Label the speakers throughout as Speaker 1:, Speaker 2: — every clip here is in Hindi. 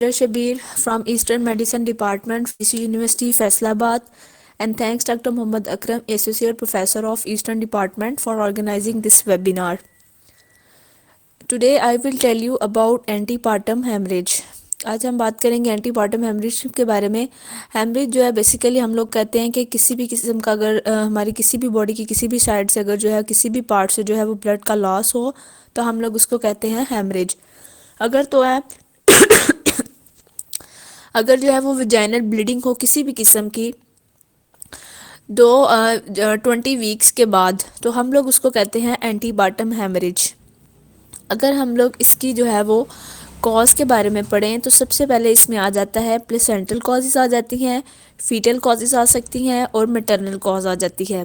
Speaker 1: Shabir from Eastern Medicine Department, VC University, Faisalabad, and thanks Dr. Muhammad Akram, Associate Professor of Eastern Department, for organizing this webinar. Today I will tell you about antepartum hemorrhage. आज हम बात करेंगे एंटीपार्टम हेमरेज के बारे में। हेमरेज जो है बेसिकली हम लोग कहते हैं कि किसी भी किस्म का अगर हमारी किसी भी बॉडी की किसी भी साइड से अगर जो है किसी भी पार्ट से जो है वो ब्लड का लॉस हो तो हम लोग उसको कहते हैं हेमरेज। अगर तो है अगर जो है वो वेजाइनल ब्लीडिंग हो किसी भी किस्म की 20 वीक्स के बाद तो हम लोग उसको कहते हैं एंटीबाटम हेमरेज। अगर हम लोग इसकी जो है वो कॉज के बारे में पढ़ें तो सबसे पहले इसमें आ जाता है प्लेसेंटल कॉजेज आ जाती हैं, फीटल कॉजेज आ सकती हैं और मैटरनल कॉज आ जाती है।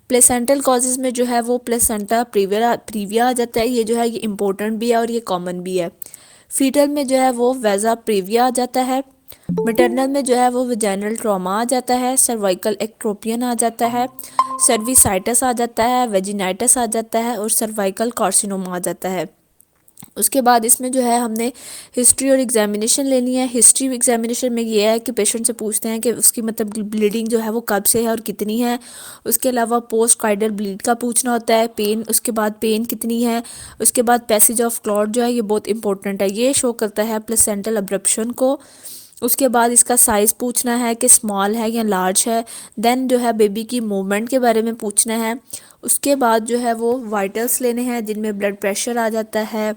Speaker 1: प्लेसेंटल कॉजेज में जो है वो प्लेसेंटा प्रीविया आ जाता है, ये जो है ये इम्पोर्टेंट भी है और ये कॉमन भी है। फीटल में जो है वो वेजा प्रीविया आ जाता है। मैटरनल में जो है वो वेजाइनल ट्रॉमा आ जाता है, सर्वाइकल एक्ट्रोपियन आ जाता है, सर्विसाइटस आ जाता है, वेजिनाइटस आ जाता है और सर्वाइकल कार्सिनोमा आ जाता है। उसके बाद इसमें जो है हमने हिस्ट्री और एग्जामिनेशन लेनी है। हिस्ट्री एग्जामिनेशन में ये है कि पेशेंट से पूछते हैं कि उसकी मतलब ब्लीडिंग जो है वो कब से है और कितनी है। उसके अलावा पोस्ट काइडल ब्लीड का पूछना होता है, पेन, उसके बाद पेन कितनी है। उसके बाद पैसेज ऑफ क्लॉट जो है ये बहुत इंपॉर्टेंट है, ये शो करता है प्लेसेंटल अब्रप्शन को। उसके बाद इसका साइज़ पूछना है कि स्मॉल है या लार्ज है। देन जो है बेबी की मूवमेंट के बारे में पूछना है। उसके बाद जो है वो वाइटल्स लेने हैं जिनमें ब्लड प्रेशर आ जाता है,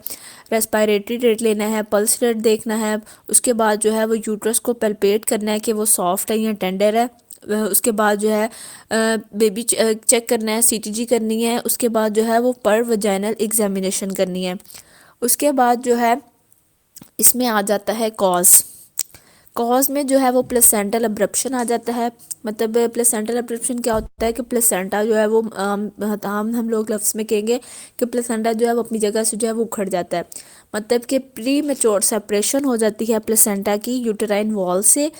Speaker 1: रेस्पिरेटरी रेट लेना है, पल्स रेट देखना है। उसके बाद जो है वो यूट्रस को पल्पेट करना है कि वो सॉफ्ट है या टेंडर है। उसके बाद जो है बेबी चेक करना है, सीटीजी करनी है। उसके बाद जो है वो पर वजाइनल एग्जामिनेशन करनी है। उसके बाद जो है इसमें आ जाता है कॉज में जो है वो प्लेसेंटल अब्रप्शन आ जाता है। मतलब प्लेसेंटल अब्रप्शन क्या होता है कि प्लेसेंटा जो है वो हम लोग लफ्ज़ में कहेंगे कि प्लेसेंटा जो है वो अपनी जगह से जो है वो उखड़ जाता है। मतलब कि प्री मेच्योर सेपरेशन हो जाती है प्लेसेंटा की यूटेराइन वॉल से,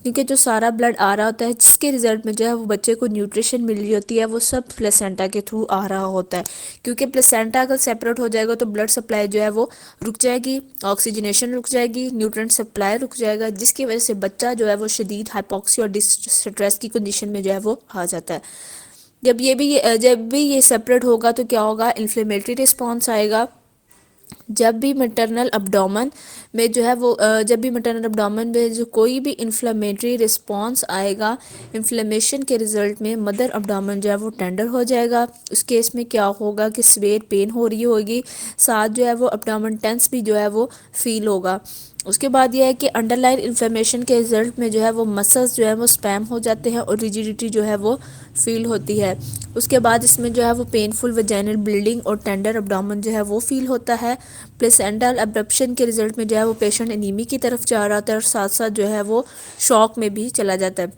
Speaker 1: क्योंकि जो सारा ब्लड आ रहा होता है जिसके रिजल्ट में जो है वो बच्चे को न्यूट्रिशन मिल रही होती है वो सब प्लेसेंटा के थ्रू आ रहा होता है। क्योंकि प्लेसेंटा अगर सेपरेट हो जाएगा तो ब्लड सप्लाई जो है वो रुक जाएगी, ऑक्सीजनेशन रुक जाएगी, न्यूट्रिएंट सप्लाई रुक जाएगा, जिसकी वजह से बच्चा जो है वो शदीद हाइपोक्सी और डिस्ट्रेस की कंडीशन में जो है वो आ जाता है। जब भी ये सेपरेट होगा तो क्या होगा, इन्फ्लेमेटरी रिस्पॉन्स आएगा। जब भी मैटरनल अब्डोमेन में जो है वो जब भी मैटरनल अब्डोमेन में जो कोई भी इन्फ्लेमेटरी रिस्पॉन्स आएगा, इन्फ्लेमेशन के रिजल्ट में मदर अब्डोमेन जो है वो टेंडर हो जाएगा। उस केस में क्या होगा कि सवेर पेन हो रही होगी, साथ जो है वो अब्डोमेन टेंस भी जो है वो फील होगा। उसके बाद यह है कि अंडरलाइन इन्फ्लेमेशन के रिजल्ट में जो है वो मसल्स जो है वो स्पैम हो जाते हैं और रिजिडिटी जो है वो फील होती है। उसके बाद इसमें जो है वो पेनफुल वजाइनल ब्लीडिंग और टेंडर अब्डोमेन जो है वो फील होता है। प्लेसेंटल अब्रप्शन के रिजल्ट में जो है वो पेशेंट एनीमी की तरफ जा रहा होता है और साथ साथ जो है वो शॉक में भी चला जाता है।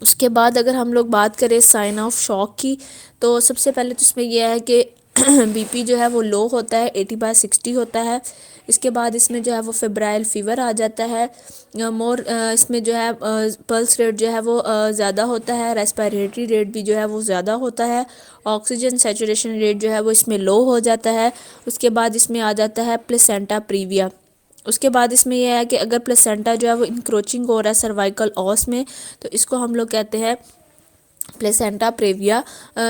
Speaker 1: उसके बाद अगर हम लोग बात करें साइन ऑफ शॉक की तो सबसे पहले तो इसमें यह है कि बीपी जो है वो लो होता है, 80/60 होता है। इसके बाद इसमें जो है वो फेब्राइल फीवर आ जाता है। इसमें जो है पल्स रेट जो है वो ज़्यादा होता है, रेस्पिरेटरी रेट भी जो है वो ज़्यादा होता है, ऑक्सीजन सैचुरेशन रेट जो है वो इसमें लो हो जाता है। उसके बाद इसमें आ जाता है प्लेसेंटा प्रीविया। उसके बाद इसमें यह है कि अगर प्लेसेंटा जो है वो इंक्रोचिंग हो रहा है सर्वाइकल ऑस में तो इसको हम लोग कहते हैं प्लेसेंटा प्रेविया।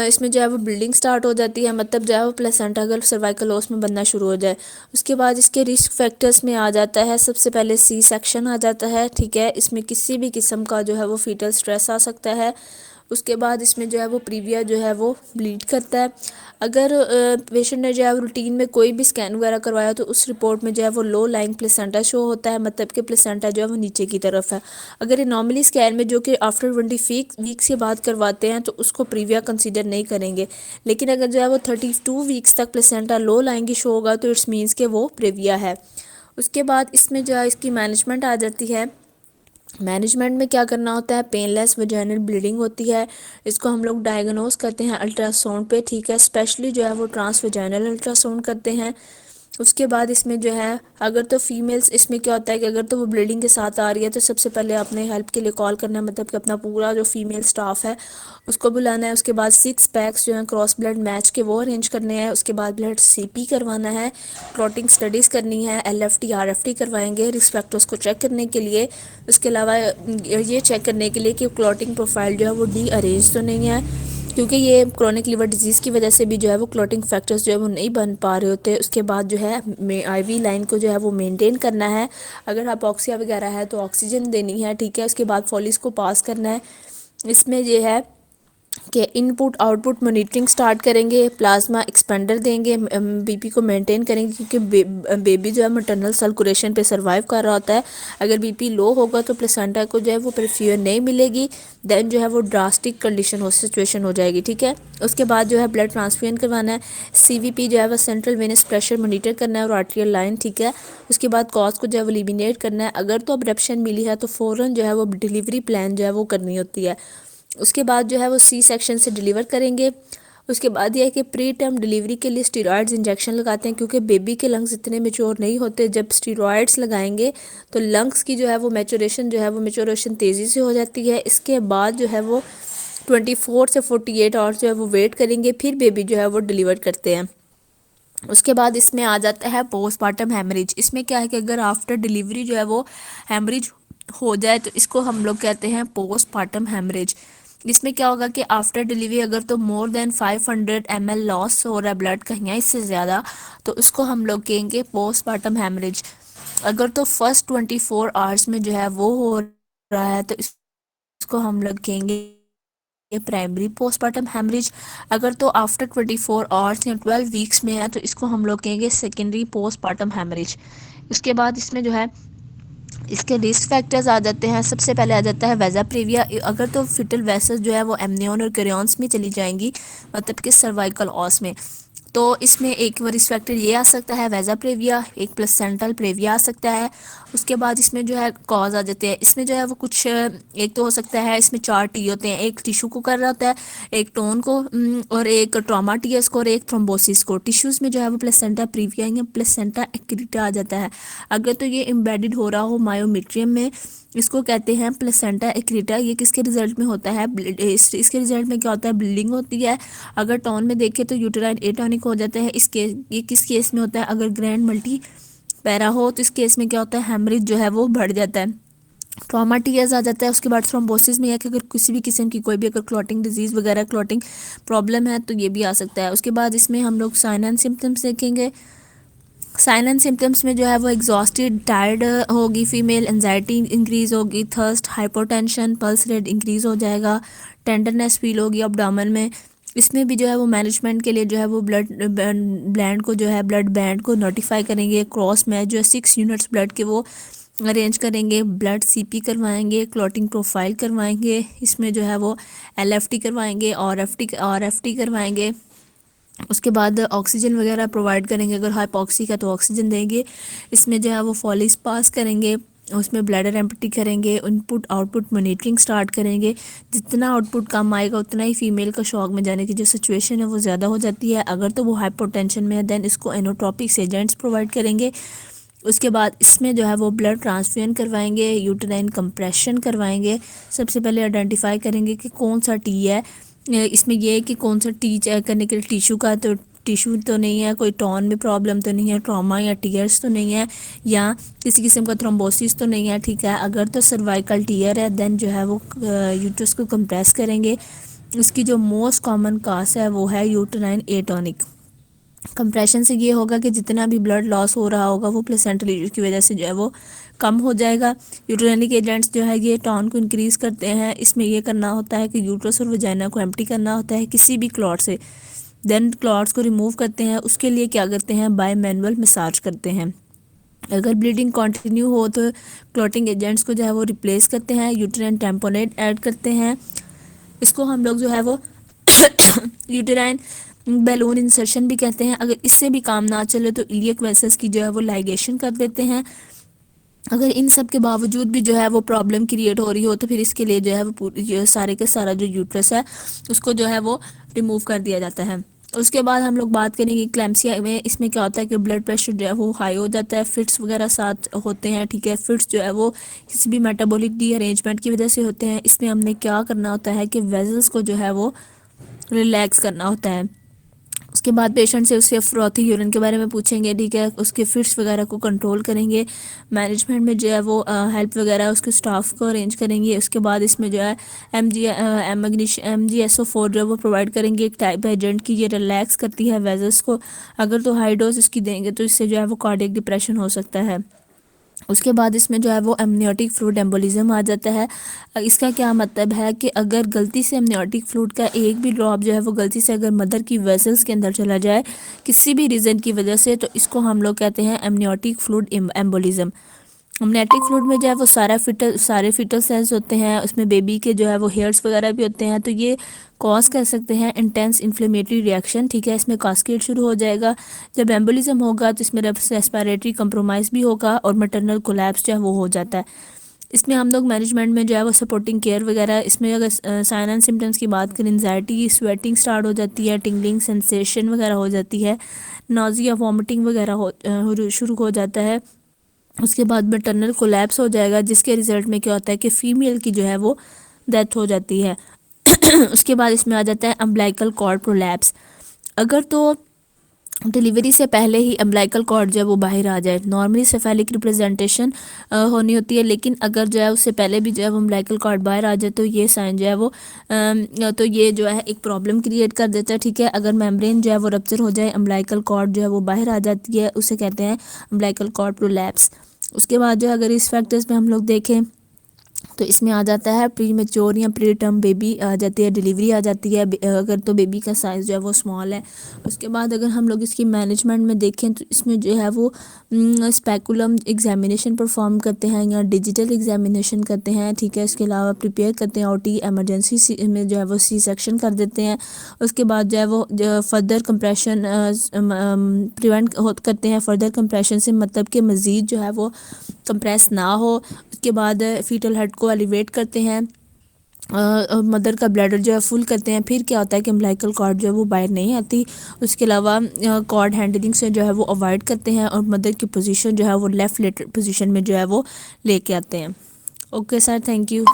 Speaker 1: इसमें जो है वो ब्लीडिंग स्टार्ट हो जाती है, मतलब जो है वो प्लेसेंटा अगर सर्वाइकल ओस में बनना शुरू हो जाए। उसके बाद इसके रिस्क फैक्टर्स में आ जाता है सबसे पहले सी सेक्शन आ जाता है, ठीक है। इसमें किसी भी किस्म का जो है वो फीटल स्ट्रेस आ सकता है। उसके बाद इसमें जो है वो प्रीविया जो है वो ब्लीड करता है। अगर पेशेंट ने जो है रूटीन में कोई भी स्कैन वगैरह करवाया तो उस रिपोर्ट में जो है वो लो लाइंग प्लेसेंटा शो होता है, मतलब कि प्लेसेंटा जो है वो नीचे की तरफ है। अगर ये नॉर्मली स्कैन में जो कि आफ्टर 20 वीक्स के बाद करवाते हैं तो उसको प्रीविया कंसीडर नहीं करेंगे, लेकिन अगर जो है वो 32 वीक्स तक प्लेसेंटा लो लाइंग शो होगा तो इट्स मीन्स कि वो प्रीविया है। उसके बाद इसमें जो है इसकी मैनेजमेंट आ जाती है। मैनेजमेंट में क्या करना होता है, पेनलेस वजाइनल ब्लीडिंग होती है, इसको हम लोग डायग्नोस करते हैं अल्ट्रासाउंड पे, ठीक है। स्पेशली जो है वो ट्रांस वजाइनल अल्ट्रासाउंड करते हैं। उसके बाद इसमें जो है, अगर तो फीमेल्स, इसमें क्या होता है कि अगर तो वो ब्लीडिंग के साथ आ रही है तो सबसे पहले अपने हेल्प के लिए कॉल करना है, मतलब कि अपना पूरा जो फीमेल स्टाफ है उसको बुलाना है। उसके बाद 6 पैक्स जो है क्रॉस ब्लड मैच के वो अरेंज करने हैं। उसके बाद ब्लड सीपी करवाना है, क्लॉटिंग स्टडीज़ करनी है, एलएफटी आरएफटी करवाएंगे रिस्क फैक्टर्स को चेक करने के लिए। उसके अलावा ये चेक करने के लिए कि क्लॉटिंग प्रोफाइल जो है वो डी अरेंज तो नहीं है, क्योंकि ये क्रोनिक लिवर डिजीज़ की वजह से भी जो है वो क्लॉटिंग फैक्टर्स जो है वो नहीं बन पा रहे होते। उसके बाद जो है आईवी लाइन को जो है वो मेंटेन करना है। अगर हाइपॉक्सिया वगैरह है तो ऑक्सीजन देनी है, ठीक है। उसके बाद फॉलिस को पास करना है। इसमें ये है कि इनपुट आउटपुट मॉनिटरिंग स्टार्ट करेंगे, प्लाज्मा एक्सपेंडर देंगे, बीपी को मेंटेन करेंगे, क्योंकि बेबी जो है मटरनल सर्कुलेशन पे सर्वाइव कर रहा होता है। अगर बीपी लो होगा तो प्लेसेंटा को जो है वो परफ्यूजन नहीं मिलेगी, देन जो है वो ड्रास्टिक कंडीशन हो सिचुएशन हो जाएगी, ठीक है। उसके बाद जो है ब्लड ट्रांसफ्यूजन करवाना है, सीवीपी जो है वो सेंट्रल वेनस प्रेशर मॉनिटर करना है और आर्टेरियल लाइन, ठीक है। उसके बाद कॉज को जो है वो एलिमिनेट करना है। अगर तो अब्रप्शन मिली है तो फ़ौरन जो है वो डिलीवरी प्लान जो है वो करनी होती है। उसके बाद जो है वो सी सेक्शन से डिलीवर करेंगे। उसके बाद यह है कि प्री टर्म डिलीवरी के लिए स्टीरॉयड्स इंजेक्शन लगाते हैं, क्योंकि बेबी के लंग्स इतने मेच्योर नहीं होते। जब स्टीरॉयड्स लगाएंगे तो लंग्स की जो है वो मैचुरेशन जो है वो मैचुरेशन तेज़ी से हो जाती है। इसके बाद जो है वो 24 से 48 आवर्स जो है वो वेट करेंगे, फिर बेबी जो है वो डिलीवर करते हैं। उसके बाद इसमें आ जाता है पोस्टमार्टम हेमरेज। इसमें क्या है कि अगर आफ्टर डिलीवरी जो है वो हेमरेज हो जाए तो इसको हम लोग कहते हैं पोस्टमार्टम हेमरेज। इसमें क्या होगा कि आफ्टर डिलीवरी अगर तो मोर देन 500 ml लॉस हो रहा है ब्लड का या इससे ज़्यादा, तो उसको हम लोग कहेंगे पोस्टमार्टम हेमरेज। अगर तो फर्स्ट 24 आवर्स में जो है वो हो रहा है तो इसको हम लोग कहेंगे ये प्राइमरी पोस्टमार्टम हेमरेज। अगर तो आफ्टर 24 आवर्स या 12 वीक्स में है तो इसको हम लोग कहेंगे सेकेंडरी पोस्टमार्टम हेमरेज। उसके बाद इसमें जो है इसके रिस्क फैक्टर्स आ जाते हैं। सबसे पहले आ जाता है वेजा प्रीविया। अगर तो फिटल वेसल्स जो है वो एमनियन और करियॉन्स में चली जाएंगी, मतलब कि सर्वाइकल ऑस में, तो इसमें एक रिस्क फैक्टर ये आ सकता है वेजा प्रेविया, एक प्लेसेंटल प्रेविया आ सकता है। उसके बाद इसमें जो है कॉज आ जाते हैं। इसमें जो है वो कुछ एक तो हो सकता है, इसमें 4 टी होते हैं, एक टिश्यू को कर रहा होता है, एक टोन को, और एक ट्रॉमा टीएस को, और एक थ्रोम्बोसिस को। टिश्यूज़ में जो है वो प्लेसेंटा प्रीविया या प्लेसेंटा एक्रीटा आ जाता है। अगर तो ये एम्बेडेड हो रहा हो मायोमेट्रियम में, इसको कहते हैं प्लेसेंटा एक्रीटा। ये किसके रिजल्ट में होता है, इसके रिजल्ट में क्या होता है, ब्लीडिंग होती है। अगर टॉन में देखें तो यूटेराइन एटॉनिक हो जाता है। ये किस केस में होता है, अगर ग्रैंड मल्टी पैरा हो तो इस केस में क्या होता है, हेमरेज जो है वो बढ़ जाता है, ट्रॉमा टीयर्स आ जाता है। उसके बाद थ्रोम्बोसिस में यह कि अगर किसी भी किस्म की कोई भी अगर क्लॉटिंग डिजीज़ वगैरह क्लॉटिंग प्रॉब्लम है तो ये भी आ सकता है। उसके बाद इसमें हम लोग साइन एंड सिम्टम्स देखेंगे। साइन एंड सिम्टम्स में जो है वो एग्जॉस्टेड टायर्ड होगी फीमेल, एंजाइटी इंक्रीज़ होगी, thirst, hypotension, pulse rate increase हो जाएगा, टेंडरनेस फील होगी अब्डोमेन में। इसमें भी जो है वो मैनेजमेंट के लिए जो है वो ब्लड बैंड को नोटिफाई करेंगे। क्रॉस मैच जो है 6 यूनिट्स ब्लड के वो अरेंज करेंगे, ब्लड सीपी करवाएंगे, क्लॉटिंग प्रोफाइल करवाएंगे। इसमें जो है वो एलएफटी करवाएंगे और आरएफटी करवाएंगे। उसके बाद ऑक्सीजन वगैरह प्रोवाइड करेंगे, अगर हाइपॉक्सी का तो ऑक्सीजन देंगे। इसमें जो है वो फॉलिस पास करेंगे, उसमें ब्लैडर एम्प्टी करेंगे, इनपुट आउटपुट मॉनिटरिंग स्टार्ट करेंगे। जितना आउटपुट कम आएगा उतना ही फीमेल का शॉक में जाने की जो सिचुएशन है वो ज़्यादा हो जाती है। अगर तो वो हाइपोटेंशन में है देन इसको एनोट्रोपिक्स एजेंट्स प्रोवाइड करेंगे। उसके बाद इसमें जो है वो ब्लड ट्रांसफ्यूजन करवाएंगे, यूटेराइन कंप्रेशन करवाएंगे। सबसे पहले आइडेंटिफाई करेंगे कि कौन सा टी है। इसमें यह है कि कौन सा टी चेक करने के लिए टिश्यू का तो टिश्यू तो नहीं है, कोई टॉन में प्रॉब्लम तो नहीं है, ट्रॉमा या टीयर्स तो नहीं है, या किसी किस्म का थ्रोम्बोसिस तो नहीं है, ठीक है। अगर तो सर्वाइकल टीयर है देन जो है वो यूट्रस को कंप्रेस करेंगे। इसकी जो मोस्ट कॉमन काज है वो है यूटेराइन एटॉनिक। कंप्रेशन से ये होगा कि जितना भी ब्लड लॉस हो रहा होगा वो प्लेसेंटल लीवर की वजह से जो है वो कम हो जाएगा। यूटेराइनिक एजेंट्स जो है ये टॉन को इंक्रीज़ करते हैं। इसमें ये करना होता है कि यूट्रस और वजाइना को एम्प्टी करना होता है किसी भी क्लॉट से, देन क्लॉट्स को रिमूव करते हैं। उसके लिए क्या करते हैं, बाय मैनुअल मसाज करते हैं। अगर ब्लीडिंग कंटिन्यू हो तो क्लॉटिंग एजेंट्स को जो है वो रिप्लेस करते हैं, यूटेराइन टेम्पोनेट ऐड करते हैं। इसको हम लोग जो है वो यूटेराइन बैलून इंसर्शन भी कहते हैं। अगर इससे भी काम ना चले तो इलियक वेसल्स की जो है वो लाइगेशन कर देते हैं। अगर इन सब के बावजूद भी जो है वो प्रॉब्लम क्रिएट हो रही हो तो फिर इसके लिए जो है वो पूरी जो सारे के सारा जो यूट्रस है उसको जो है वो रिमूव कर दिया जाता है। उसके बाद हम लोग बात करेंगे क्लैम्सिया में। इसमें क्या होता है कि ब्लड प्रेशर जो है वो हाई हो जाता है, फिट्स वगैरह साथ होते हैं, ठीक है। फिट्स जो है वो किसी भी मेटाबॉलिक रीअरेंजमेंट की वजह से होते हैं। इसमें हमने क्या करना होता है कि वेजल्स को जो है वो रिलैक्स करना होता है। उसके बाद पेशेंट से उसके फ्रॉथी यूरिन के बारे में पूछेंगे, ठीक है। उसके फिट्स वगैरह को कंट्रोल करेंगे। मैनेजमेंट में जो है वो हेल्प वगैरह उसके स्टाफ को अरेंज करेंगे। उसके बाद इसमें जो है MgSO4 जो है वो प्रोवाइड करेंगे, एक टाइप एजेंट की। ये रिलैक्स करती है वेजल्स को। अगर तो हाई डोज इसकी देंगे तो इससे जो है वो कार्डियक डिप्रेशन हो सकता है। उसके बाद इसमें जो है वो एमनियोटिक फ्लूइड एम्बोलिज्म आ जाता है। इसका क्या मतलब है कि अगर गलती से एमनियोटिक फ्लूइड का एक भी ड्रॉप जो है वो गलती से अगर मदर की वेसल्स के अंदर चला जाए किसी भी रीज़न की वजह से, तो इसको हम लोग कहते हैं amniotic fluid embolism. Amniotic fluid में जो है वो सारे फीटल सेल्स होते हैं, उसमें बेबी के जो है वो हेयर्स वगैरह भी होते हैं। तो ये कॉज कर सकते हैं इंटेंस इन्फ्लेमेटरी रिएक्शन, ठीक है। इसमें कास्केड शुरू हो जाएगा। जब एम्बोलिज्म होगा तो इसमें रेस्पिरेटरी कंप्रोमाइज़ भी होगा और मैटरनल कोलैप्स जो है वो हो जाता है। इसमें हम लोग मैनेजमेंट में जो है वो सपोर्टिंग केयर वगैरह, इसमें अगर साइन एंड सिम्टम्स की बात करें, एंजाइटी, स्वेटिंग स्टार्ट हो जाती है, टिंगलिंग सेंसेशन वगैरह हो जाती है, नोजिया वॉमिटिंग वगैरह शुरू हो जाता है। उसके बाद मैटरनल कोलैप्स हो जाएगा, जिसके रिजल्ट में क्या होता है कि फ़ीमेल की जो है वो डेथ हो जाती है। उसके बाद इसमें आ जाता है अम्बिलिकल कॉर्ड प्रोलैप्स। अगर तो डिलीवरी से पहले ही अम्बिलिकल कॉर्ड जो है वो बाहर आ जाए, नॉर्मली सेफेलिक रिप्रेजेंटेशन होनी होती है, लेकिन अगर जो है उससे पहले भी जो है वो अम्बिलिकल कॉर्ड बाहर आ जाए तो ये साइन जो है वो तो ये जो है एक प्रॉब्लम क्रिएट कर देता है, ठीक है। अगर मेम्ब्रेन जो है वो रप्चर हो जाए, अम्बिलिकल कॉर्ड जो है वो बाहर आ जाती है, उसे कहते हैं अम्बिलिकल कॉर्ड प्रोलैप्स। उसके बाद जो है अगर इस फैक्टर्स में हम लोग देखें तो इसमें आ जाता है प्री मेच्योर या प्री टर्म बेबी आ जाती है, डिलीवरी आ जाती है अगर तो बेबी का साइज़ जो है वो स्मॉल है। उसके बाद अगर हम लोग इसकी मैनेजमेंट में देखें तो इसमें जो है वो स्पेकुलम एग्जामिनेशन परफॉर्म करते हैं या डिजिटल एग्जामिनेशन करते हैं, ठीक है। इसके अलावा प्रिपेयर करते हैं OT, एमरजेंसी में जो है वो C सेक्शन कर देते हैं। उसके बाद जो है वो फर्दर कंप्रेशन प्रिवेंट करते हैं। फर्दर कंप्रेशन से मतलब कि मज़ीद जो है वो कंप्रेस ना हो। उसके बाद फीटल हेड को एलिवेट करते हैं, मदर का ब्लैडर जो है फुल करते हैं। फिर क्या होता है कि अम्बिलिकल कॉर्ड जो है वो बाहर नहीं आती। उसके अलावा कॉर्ड हैंडलिंग से जो है वो अवॉइड करते हैं और मदर की पोजीशन जो है वो लेफ़्ट लेटर पोजीशन में जो है वो लेके आते हैं। Okay sir, thank you.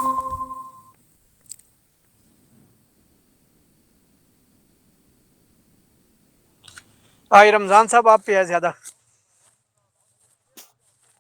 Speaker 2: आज रमज़ान साहब आप पे है ज़्यादा।